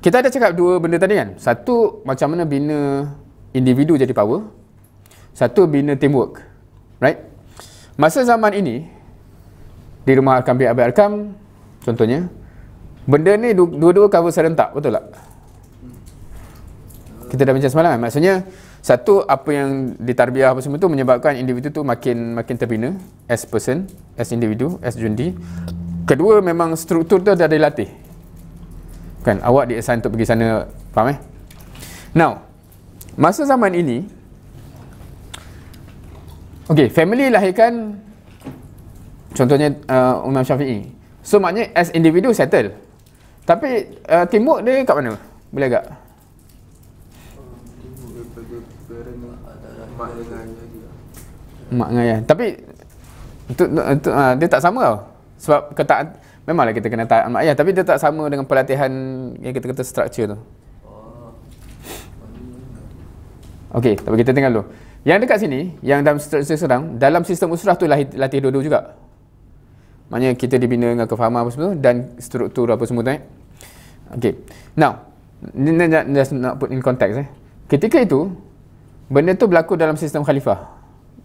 kita ada cakap dua benda tadi kan. Satu, macam mana bina individu jadi power. Satu, bina teamwork. Right? Masa zaman ini, di rumah Arkam bin Abi Arkam, contohnya, benda ni dua-dua cover serentak, betul tak? Kita dah bincang semalam kan? Maksudnya, satu, apa yang ditarbiah apa semua tu menyebabkan individu tu makin terbina as person, as individu, as jundi. Kedua, memang struktur tu dah dilatih. Kan, awak di-assign untuk pergi sana, faham Now, masa zaman ini, family lahirkan contohnya Imam Syafi'i. So maknanya as individu settle. Tapi teamwork dia kat mana? Boleh agak? Mak dengan ayah. Tapi untuk dia tak sama tau. Sebab ketaat, memanglah kita kena taat mak ayah, tapi dia tak sama dengan pelatihan yang kita kata structure tu. Okey, tapi kita tengok dulu. Yang dekat sini, yang dalam struktur sedang, dalam sistem usrah tu latih dua-dua juga. Maknanya kita dibina dengan kefahaman apa semua dan struktur apa semua tu. Okey. Now, ni just nak put in context Ketika itu, benda tu berlaku dalam sistem khalifah.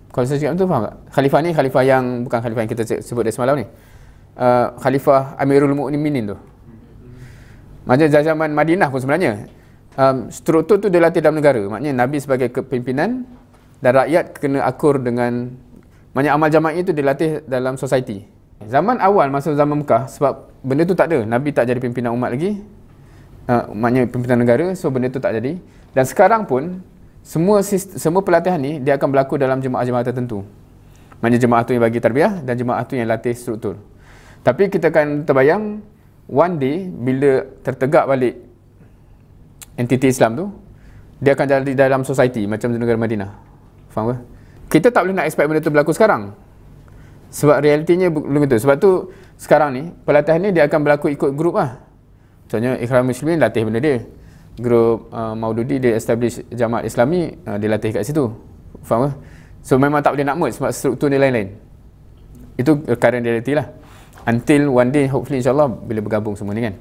Kalau saya cakap tu faham tak? Khalifah ni khalifah yang bukan khalifah yang kita sebut dari semalam ni. Khalifah Amirul Mukminin tu. Macam zaman Madinah pun sebenarnya. Struktur tu dilatih dalam negara. Maknanya Nabi sebagai kepimpinan dan rakyat kena akur dengan, maknanya amal jama'i itu dilatih dalam society. Zaman awal masa zaman Mekah, sebab benda tu tak ada, Nabi tak jadi pimpinan umat lagi, maknanya pimpinan negara, so benda tu tak jadi. Dan sekarang pun semua pelatihan ni dia akan berlaku dalam jemaah-jemaah tertentu. Maknanya jemaah tu yang bagi tarbiyah dan jemaah tu yang latih struktur. Tapi kita akan terbayang one day bila tertegak balik entiti Islam tu, dia akan jadi dalam society macam negara Madinah. Faham ke? Kita tak boleh nak expect benda tu berlaku sekarang. Sebab realitinya belum itu. Sebab tu sekarang ni pelatihan ni dia akan berlaku ikut grup lah. Contohnya Ikhwan Muslimin latih benda dia. Grup Maududi dia establish Jamaat Islami, dia latih kat situ. Faham ke? So memang tak boleh nak merge sebab struktur dia lain-lain. Itu current reality lah. Until one day hopefully insyaAllah bila bergabung semua ni kan.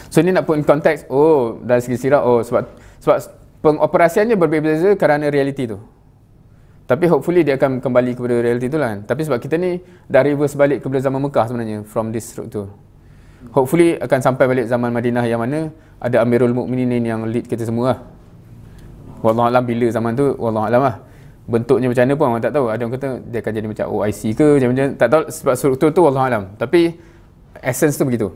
So ni nak put in konteks, dari segi sirah, sebab pengoperasiannya berbeza kerana reality tu. Tapi hopefully dia akan kembali kepada reality tu lah kan. Tapi sebab kita ni dah reverse balik kepada zaman Mekah sebenarnya from this struktur. Hopefully akan sampai balik zaman Madinah yang mana ada Amirul Mukminin yang lead kita semua lah. Wallahualam bila zaman tu, wallahualam lah. Bentuknya macam mana pun orang tak tahu. Ada orang kata dia akan jadi macam OIC ke, macam tak tahu sebab struktur tu wallahualam. Tapi essence tu begitu.